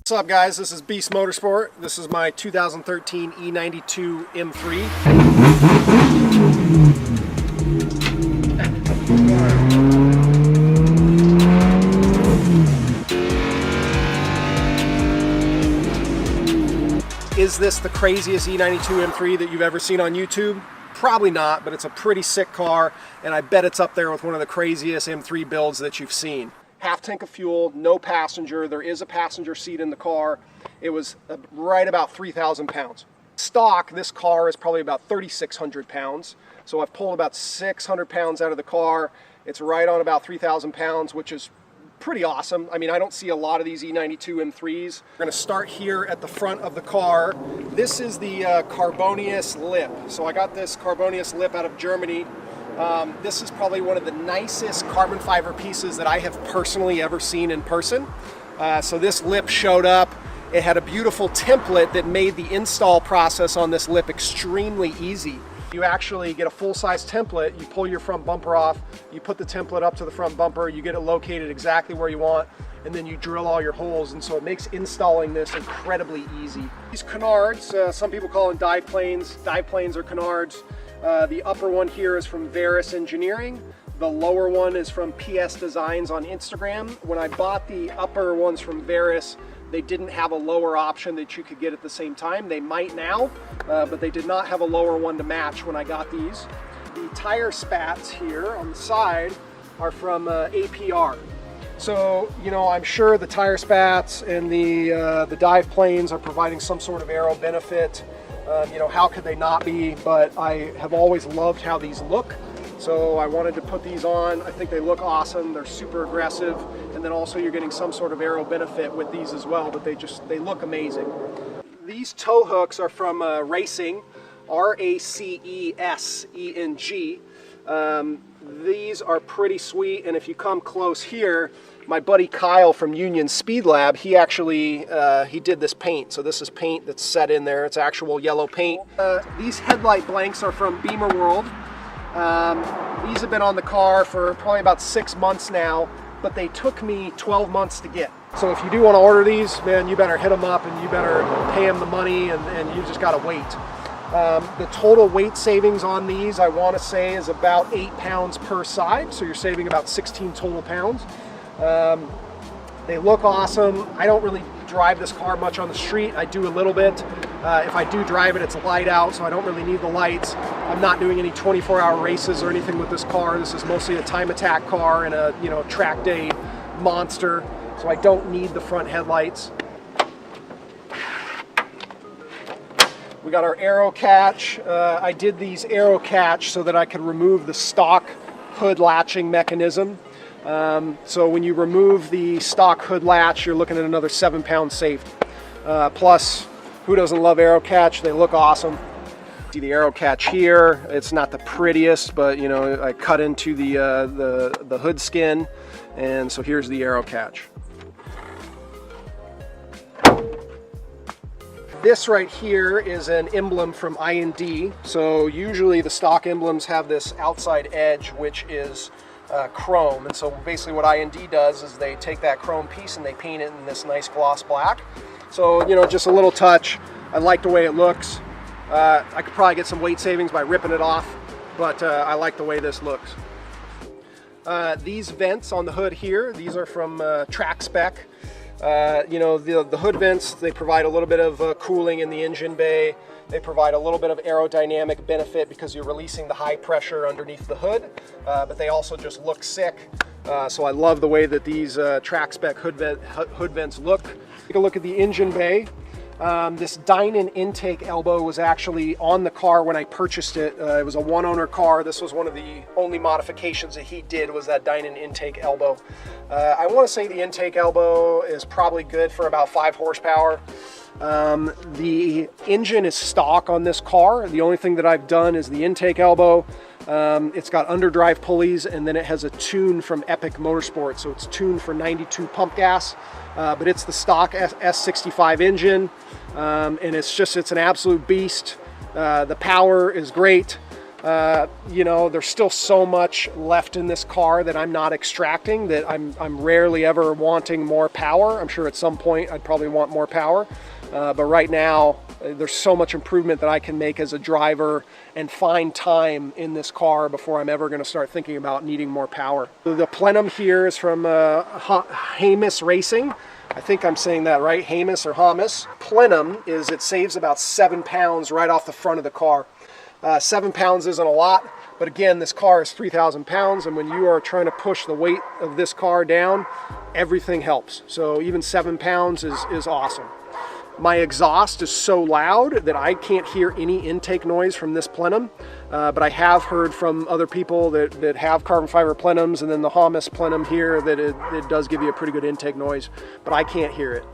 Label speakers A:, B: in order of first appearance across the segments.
A: What's up guys, this is Beast Motorsport. This is my 2013 E92 M3. Is this the craziest E92 M3 that you've ever seen on YouTube? Probably not, but it's a pretty sick car, and I bet it's up there with one of the craziest M3 builds that you've seen. Half tank of fuel, no passenger. There is a passenger seat in the car. It was right about 3,000 pounds. Stock, this car is probably about 3,600 pounds. So I've pulled about 600 pounds out of the car. It's right on about 3,000 pounds, which is pretty awesome. I mean, I don't see a lot of these E92 M3s. We're gonna start here at the front of the car. This is the Carbonius lip. So I got this Carbonius lip out of Germany. This is probably one of the nicest carbon fiber pieces that I have personally ever seen in person. So this lip showed up. It had a beautiful template that made the install process on this lip extremely easy. You actually get a full-size template, you pull your front bumper off, you put the template up to the front bumper, you get it located exactly where you want, and then you drill all your holes, and so it makes installing this incredibly easy. These canards, some people call them dive planes. Dive planes are canards. The upper one here is from Veris Engineering. The lower one is from PS Designs on Instagram. When I bought the upper ones from Veris, they didn't have a lower option that you could get at the same time. They might now, but they did not have a lower one to match when I got these. The tire spats here on the side are from APR. So, you know, I'm sure the tire spats and the dive planes are providing some sort of aero benefit. You know, how could they not be? But I have always loved how these look. So I wanted to put these on. I think they look awesome. They're super aggressive. And then also you're getting some sort of aero benefit with these as well, but they look amazing. These tow hooks are from Racing, R-A-C-E-S-E-N-G. These are pretty sweet, and if you come close here, my buddy Kyle from Union Speed Lab, he actually he did this paint. So this is paint that's set in there. It's actual yellow paint. These headlight blanks are from Beamer World. These have been on the car for probably about 6 months now, but they took me 12 months to get. So if you do want to order these, man, you better hit them up and you better pay them the money, and you just got to wait. The total weight savings on these, I want to say, is about 8 pounds per side, so you're saving about 16 total pounds. They look awesome. I don't really drive this car much on the street. I do a little bit. If I do drive it, it's light out, so I don't really need the lights. I'm not doing any 24-hour races or anything with this car. This is mostly a time attack car and a, you know, track day monster, so I don't need the front headlights. We got our Aero catch. I did these Aero catch so that I could remove the stock hood latching mechanism. So when you remove the stock hood latch, you're looking at another 7 pounds saved. Plus, who doesn't love Aero catch? They look awesome. See the Aero catch here. It's not the prettiest, but you know, I cut into the hood skin, and so here's the Aero catch. This right here is an emblem from IND. So usually the stock emblems have this outside edge, which is chrome. And so basically what IND does is they take that chrome piece and they paint it in this nice gloss black. So, you know, just a little touch. I like the way it looks. I could probably get some weight savings by ripping it off, but I like the way this looks. These vents on the hood here, these are from Trackspec. You know, the hood vents, they provide a little bit of cooling in the engine bay. They provide a little bit of aerodynamic benefit because you're releasing the high pressure underneath the hood, but they also just look sick. So I love the way that these Trackspec hood vents look. Take a look at the engine bay. This Dynon intake elbow was actually on the car when I purchased it. It was a one-owner car. This was one of the only modifications that he did, was that Dynon intake elbow. I want to say the intake elbow is probably good for about 5 horsepower. The engine is stock on this car. The only thing that I've done is the intake elbow. It's got underdrive pulleys, and then it has a tune from Epic Motorsports, so it's tuned for 92 pump gas, but it's the stock S65 engine, and it's an absolute beast. The power is great. You know, there's still so much left in this car that I'm not extracting, that I'm rarely ever wanting more power. I'm sure at some point I'd probably want more power, but right now there's so much improvement that I can make as a driver and find time in this car before I'm ever going to start thinking about needing more power. The plenum here is from Hamas Racing. I think I'm saying that right, Hamas or Hamas. Plenum is, it saves about 7 pounds right off the front of the car. 7 pounds isn't a lot, but again, this car is 3,000 pounds, and when you are trying to push the weight of this car down, everything helps. So even 7 pounds is awesome. My exhaust is so loud that I can't hear any intake noise from this plenum, but I have heard from other people that have carbon fiber plenums, and then the Hamas plenum here, that it does give you a pretty good intake noise, but I can't hear it.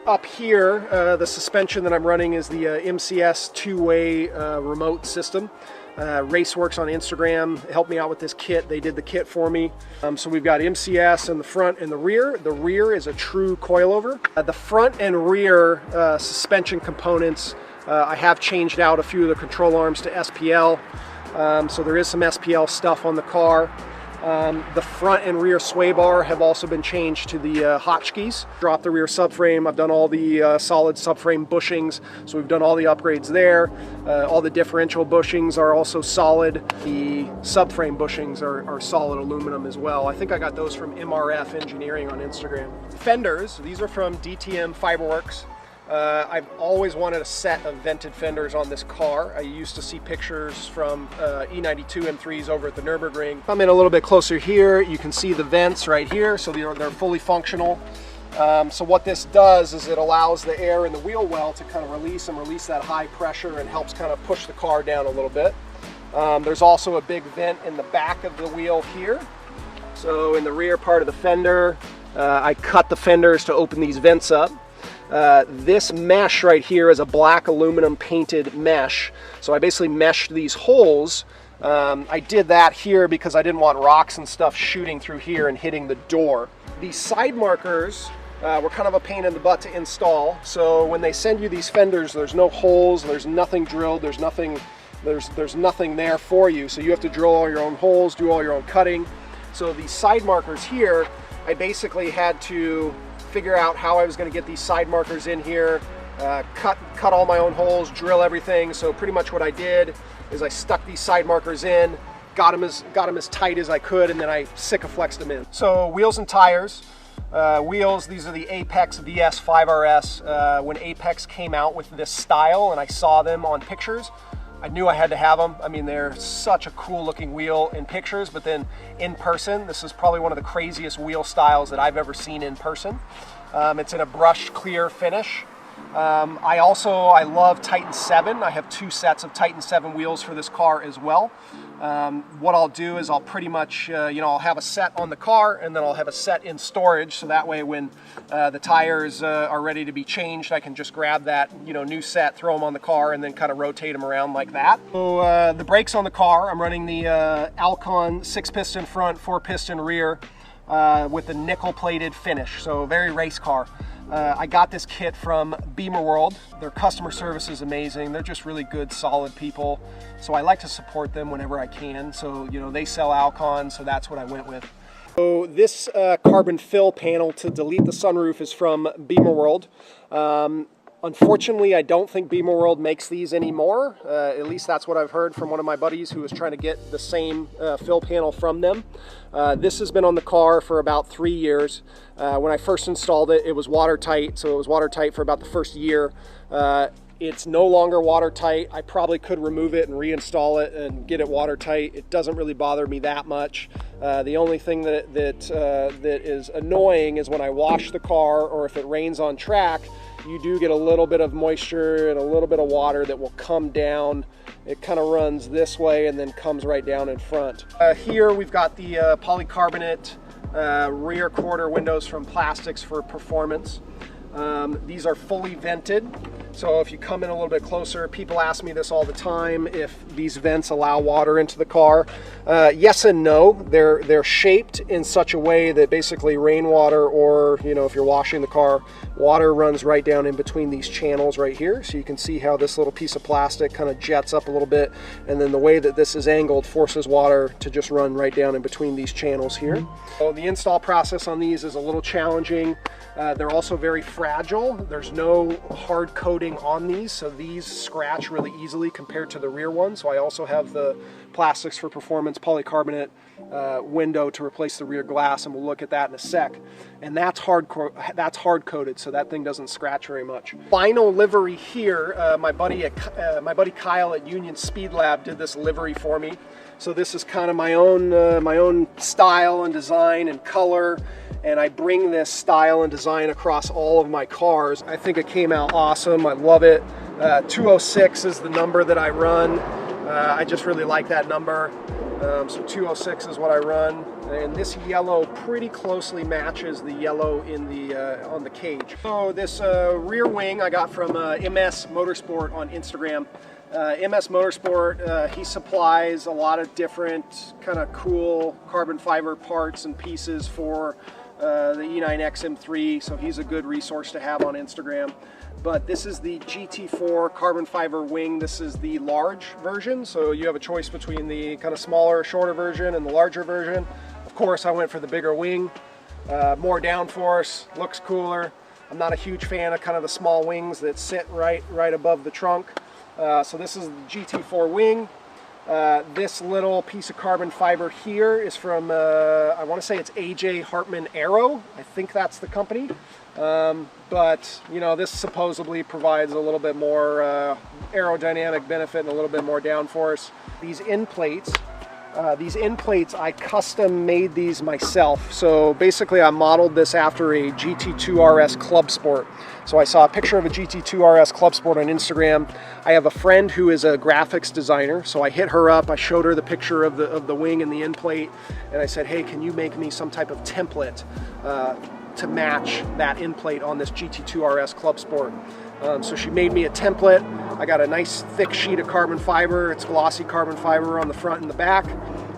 A: Up here, the suspension that I'm running is the MCS two-way remote system. Raceworks on Instagram helped me out with this kit. They did the kit for me. So we've got MCS in the front and the rear. The rear is a true coilover. The front and rear suspension components, I have changed out a few of the control arms to SPL. So there is some SPL stuff on the car. The front and rear sway bar have also been changed to the hotchkies. Dropped the rear subframe. I've done all the solid subframe bushings, so we've done all the upgrades there. All the differential bushings are also solid. The subframe bushings are solid aluminum as well. I think I got those from MRF Engineering on Instagram. Fenders, these are from DTM Fiberworks. I've always wanted a set of vented fenders on this car. I used to see pictures from E92 M3s over at the Nürburgring. Come in a little bit closer here, you can see the vents right here, so they're fully functional. So what this does is it allows the air in the wheel well to kind of release that high pressure, and helps kind of push the car down a little bit. There's also a big vent in the back of the wheel here. So in the rear part of the fender, I cut the fenders to open these vents up. This mesh right here is a black aluminum painted mesh. So I basically meshed these holes. I did that here because I didn't want rocks and stuff shooting through here and hitting the door. These side markers were kind of a pain in the butt to install. So when they send you these fenders, there's no holes, there's nothing drilled, there's nothing there for you. So you have to drill all your own holes, do all your own cutting. So these side markers here, I basically had to figure out how I was going to get these side markers in here, cut all my own holes, drill everything. So pretty much what I did is I stuck these side markers in, got them as tight as I could, and then I Sikaflexed them in. So wheels and tires. Wheels, these are the Apex VS 5RS. When Apex came out with this style and I saw them on pictures, I knew I had to have them. I mean, they're such a cool looking wheel in pictures, but then in person, this is probably one of the craziest wheel styles that I've ever seen in person. It's in a brushed clear finish. I love Titan 7. I have 2 sets of Titan 7 wheels for this car as well. What I'll do is I'll pretty much, I'll have a set on the car, and then I'll have a set in storage, so that way when the tires are ready to be changed, I can just grab that new set, throw them on the car, and then kind of rotate them around like that. So the brakes on the car, I'm running the Alcon 6-piston front, 4-piston rear with a nickel-plated finish, so very race car. I got this kit from Beamer World. Their customer service is amazing. They're just really good, solid people. So I like to support them whenever I can. So, they sell Alcon, so that's what I went with. So this carbon fill panel to delete the sunroof is from Beamer World. Unfortunately, I don't think Beamer World makes these anymore. At least that's what I've heard from one of my buddies who was trying to get the same fill panel from them. This has been on the car for about 3 years. When I first installed it, it was watertight, so it was watertight for about the first year. It's no longer watertight. I probably could remove it and reinstall it and get it watertight. It doesn't really bother me that much. The only thing that is annoying is when I wash the car, or if it rains on track, you do get a little bit of moisture and a little bit of water that will come down. It kind of runs this way and then comes right down in front. Here we've got the polycarbonate rear quarter windows from Plastics for Performance. These are fully vented, so if you come in a little bit closer, people ask me this all the time, if these vents allow water into the car. Yes and no. They're shaped in such a way that basically rainwater, or if you're washing the car, Water runs right down in between these channels right here. So you can see how this little piece of plastic kind of jets up a little bit. And then the way that this is angled forces water to just run right down in between these channels here. So the install process on these is a little challenging. They're also very fragile. There's no hard coating on these, so these scratch really easily compared to the rear one. So I also have the Plastics for Performance polycarbonate window to replace the rear glass, and we'll look at that in a sec. And that's hard coated, so that thing doesn't scratch very much. Final livery here, my buddy Kyle at Union Speed Lab did this livery for me. So this is kind of my own style and design and color, and I bring this style and design across all of my cars. I think it came out awesome. I love it. 206 is the number that I run. I just really like that number. So 206 is what I run, and this yellow pretty closely matches the yellow in the on the cage. So this rear wing I got from MS Motorsport on Instagram. MS Motorsport, he supplies a lot of different kind of cool carbon fiber parts and pieces for the E92 M3, so he's a good resource to have on Instagram. But this is the GT4 carbon fiber wing. This is the large version, so you have a choice between the kind of smaller, shorter version and the larger version. Of course, I went for the bigger wing, more downforce, looks cooler. I'm not a huge fan of kind of the small wings that sit right above the trunk. So this is the GT4 wing. This little piece of carbon fiber here is from, I want to say it's AJ Hartman Aero. I think that's the company. But, you know, this supposedly provides a little bit more aerodynamic benefit and a little bit more downforce. These end plates, I custom made these myself. So basically I modeled this after a GT2 RS Club Sport. So I saw a picture of a GT2 RS Club Sport on Instagram. I have a friend who is a graphics designer, so I hit her up. I showed her the picture of the wing and the end plate, and I said, hey, can you make me some type of template to match that end plate on this GT2 RS Club Sport? So she made me a template. I got a nice thick sheet of carbon fiber. It's glossy carbon fiber on the front and the back.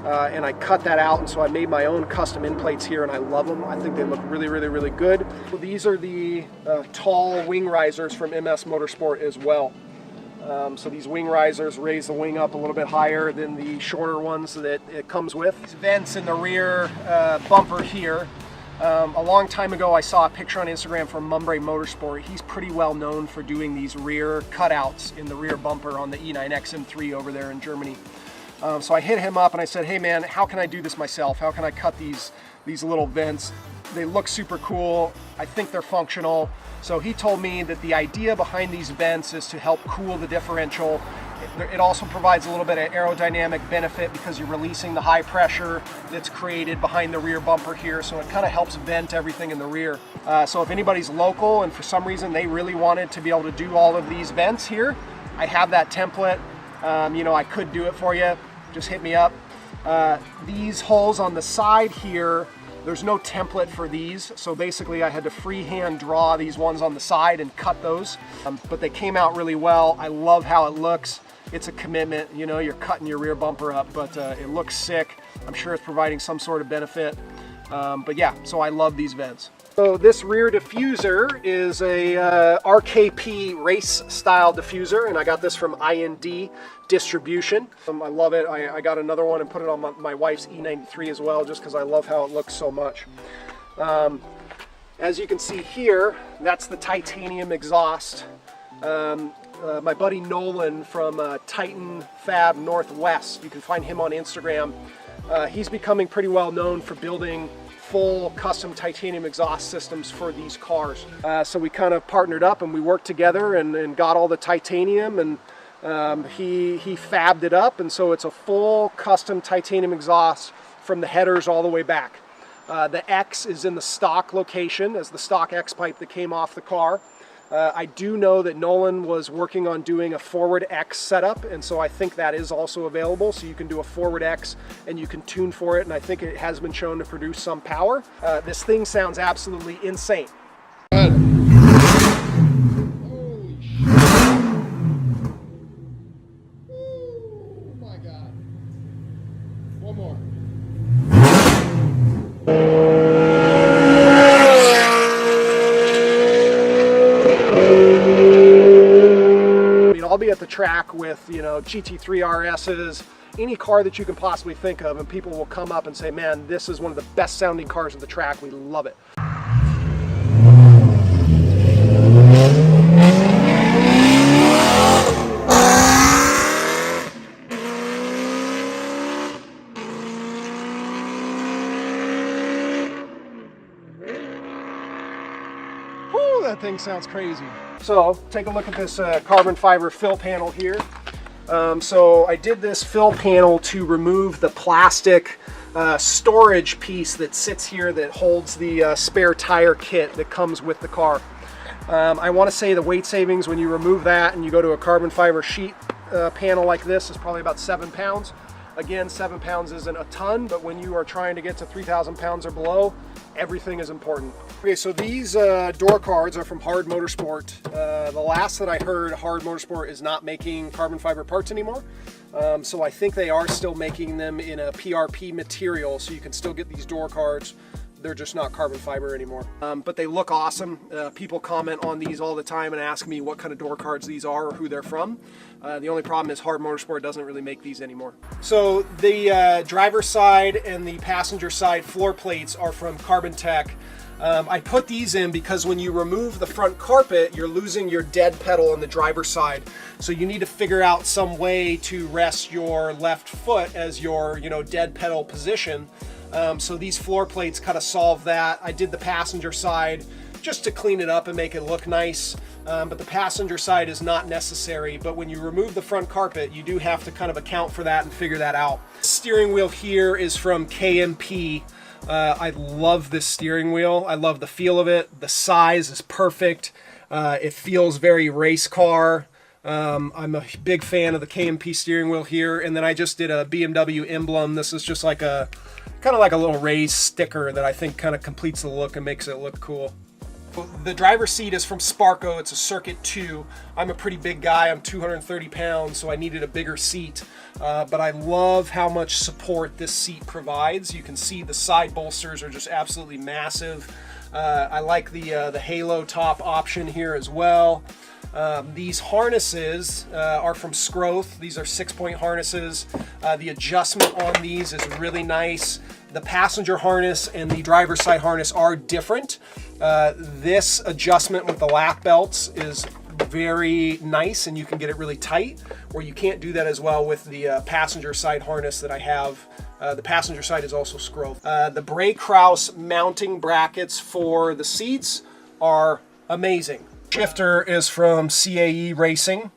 A: And I cut that out, and so I made my own custom end plates here, and I love them. I think they look really, really, really good. So these are the tall wing risers from MS Motorsport as well. So these wing risers raise the wing up a little bit higher than the shorter ones that it comes with. These vents in the rear bumper here. A long time ago I saw a picture on Instagram from Mumbre Motorsport. He's pretty well known for doing these rear cutouts in the rear bumper on the E92 M3 over there in Germany. So I hit him up and I said, hey man, how can I do this myself? How can I cut these little vents? They look super cool. I think they're functional. So he told me that the idea behind these vents is to help cool the differential. It also provides a little bit of aerodynamic benefit because you're releasing the high pressure that's created behind the rear bumper here, so it kind of helps vent everything in the rear. So if anybody's local and for some reason they really wanted to be able to do all of these vents here, I have that template. You know, I could do it for you. Just hit me up. These holes on the side here, there's no template for these, so basically I had to freehand draw these ones on the side and cut those, but they came out really well. I love how it looks. It's a commitment, you know, you're cutting your rear bumper up, but it looks sick. I'm sure it's providing some sort of benefit, but yeah, so I love these vents. So this rear diffuser is a RKP race style diffuser, and I got this from IND Distribution. I love it. I got another one and put it on my wife's E93 as well, just because I love how it looks so much. As you can see here, that's the titanium exhaust. My buddy Nolan from Titan Fab Northwest, you can find him on Instagram. He's becoming pretty well known for building full custom titanium exhaust systems for these cars. So we kind of partnered up and we worked together and got all the titanium, and he fabbed it up, and so it's a full custom titanium exhaust from the headers all the way back. The X is in the stock location as the stock X pipe that came off the car. I do know that Nolan was working on doing a forward X setup, and so I think that is also available, so you can do a forward X and you can tune for it, and I think it has been shown to produce some power. This thing sounds absolutely insane.
B: Holy shit. Oh my god. One more.
A: track with, you know, GT3 RSs, any car that you can possibly think of, and people will come up and say, man, this is one of the best sounding cars at the track. We love it. Whew, that thing sounds crazy. So take a look at this carbon fiber fill panel here. So I did this fill panel to remove the plastic storage piece that sits here that holds the spare tire kit that comes with the car. I want to say the weight savings when you remove that and you go to a carbon fiber sheet panel like this is probably about 7 pounds. Again, 7 pounds isn't a ton, but when you are trying to get to 3,000 pounds or below, everything is important. Okay, so these door cards are from Hard Motorsport. The last that I heard, Hard Motorsport is not making carbon fiber parts anymore. So I think they are still making them in a PRP material, so you can still get these door cards. They're just not carbon fiber anymore. But they look awesome. People comment on these all the time and ask me what kind of door cards these are or who they're from. The only problem is Hard Motorsport doesn't really make these anymore. So the driver's side and the passenger side floor plates are from Katech. I put these in because when you remove the front carpet, you're losing your dead pedal on the driver's side. So you need to figure out some way to rest your left foot as your, you know, dead pedal position. So these floor plates kind of solve that. I did the passenger side just to clean it up and make it look nice, but the passenger side is not necessary. But when you remove the front carpet, you do have to kind of account for that and figure that out. Steering wheel here is from KMP. I love this steering wheel. I love the feel of it. The size is perfect. It feels very race car. I'm a big fan of the KMP steering wheel here. And then I just did a BMW emblem. This is just like a kind of like a little raised sticker that I think kind of completes the look and makes it look cool. The driver's seat is from Sparco. It's a Circuit 2. I'm a pretty big guy. I'm 230 pounds, so I needed a bigger seat. But I love how much support this seat provides. You can see the side bolsters are just absolutely massive. I like the halo top option here as well. These harnesses are from Scroth. These are 6-point harnesses. The adjustment on these is really nice. The passenger harness and the driver's side harness are different. This adjustment with the lap belts is very nice and you can get it really tight, where you can't do that as well with the passenger side harness that I have. The passenger side is also Scroth. The Bray Kraus mounting brackets for the seats are amazing. Shifter is from CAE Racing.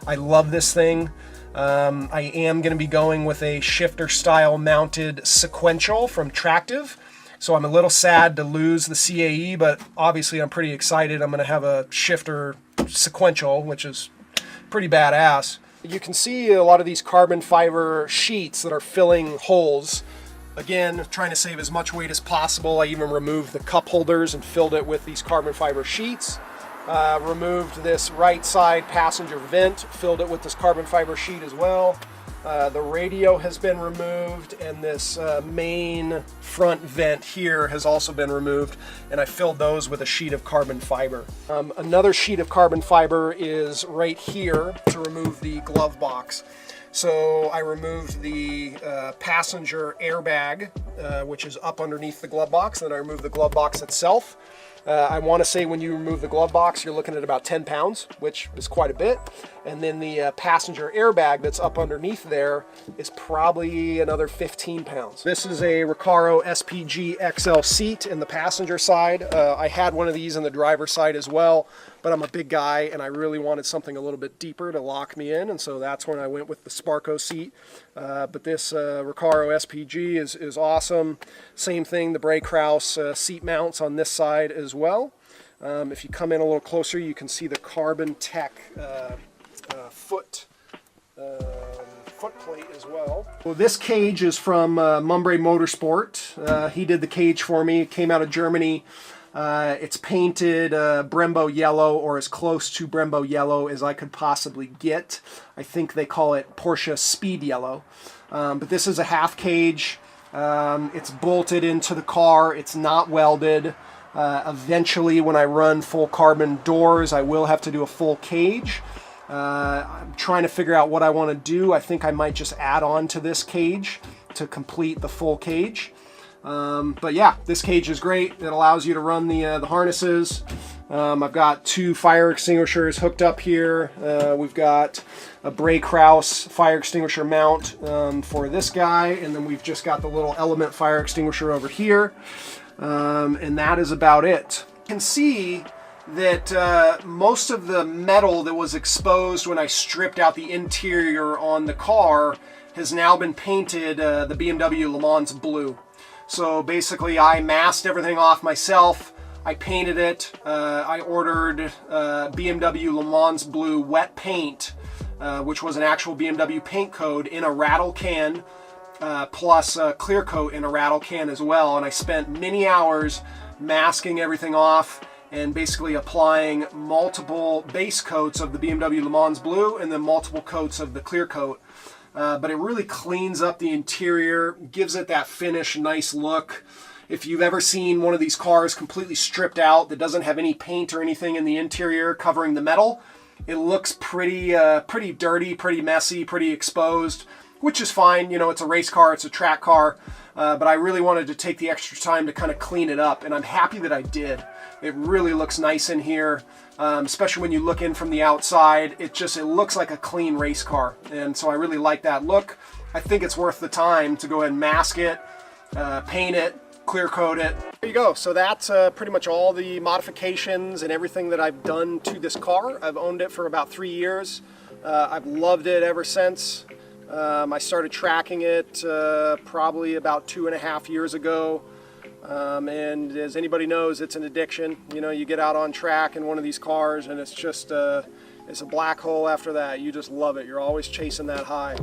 A: I love this thing. I am going to be going with a shifter style mounted sequential from Tractive. So I'm a little sad to lose the CAE, but obviously I'm pretty excited. I'm going to have a shifter sequential, which is pretty badass. You can see a lot of these carbon fiber sheets that are filling holes. Again, trying to save as much weight as possible. I even removed the cup holders and filled it with these carbon fiber sheets. Removed this right side passenger vent, filled it with this carbon fiber sheet as well. The radio has been removed, and this main front vent here has also been removed, and I filled those with a sheet of carbon fiber. Another sheet of carbon fiber is right here to remove the glove box. So I removed the passenger airbag, which is up underneath the glove box, and then I removed the glove box itself. I want to say when you remove the glove box, you're looking at about 10 pounds, which is quite a bit. And then the passenger airbag that's up underneath there is probably another 15 pounds. This is a Recaro SPG XL seat in the passenger side. I had one of these in the driver's side as well, but I'm a big guy and I really wanted something a little bit deeper to lock me in, and so that's when I went with the Sparco seat. But this Recaro SPG is awesome. Same thing, the Bray Kraus seat mounts on this side as well. If you come in a little closer, you can see the Katech foot plate as well. Well, this cage is from Mumbre Motorsport. He did the cage for me. It came out of Germany. It's painted Brembo yellow, or as close to Brembo yellow as I could possibly get. I think they call it Porsche Speed Yellow. But this is a half cage. It's bolted into the car. It's not welded. Eventually, when I run full carbon doors, I will have to do a full cage. I'm trying to figure out what I want to do. I think I might just add on to this cage to complete the full cage. But yeah, this cage is great. It allows you to run the harnesses. I've got 2 fire extinguishers hooked up here. We've got a Bray Kraus fire extinguisher mount for this guy, and then we've just got the little Element fire extinguisher over here, and that is about it. You can see that most of the metal that was exposed when I stripped out the interior on the car has now been painted the BMW Le Mans blue. So basically I masked everything off myself. I painted it. I ordered BMW Le Mans blue wet paint, which was an actual BMW paint code in a rattle can, plus a clear coat in a rattle can as well. And I spent many hours masking everything off and basically applying multiple base coats of the BMW Le Mans blue and then multiple coats of the clear coat. But it really cleans up the interior, gives it that finished, nice look. If you've ever seen one of these cars completely stripped out that doesn't have any paint or anything in the interior covering the metal, it looks pretty dirty, pretty messy, pretty exposed, which is fine. You know, it's a race car, it's a track car, but I really wanted to take the extra time to kind of clean it up, and I'm happy that I did. It really looks nice in here, especially when you look in from the outside. It looks like a clean race car, and so I really like that look. I think it's worth the time to go ahead and mask it, paint it, clear coat it. There you go. So that's pretty much all the modifications and everything that I've done to this car. I've owned it for about 3 years. I've loved it ever since. I started tracking it probably about 2.5 years ago. And as anybody knows, it's an addiction. You know, you get out on track in one of these cars and it's just it's a black hole after that. You just love it. You're always chasing that high.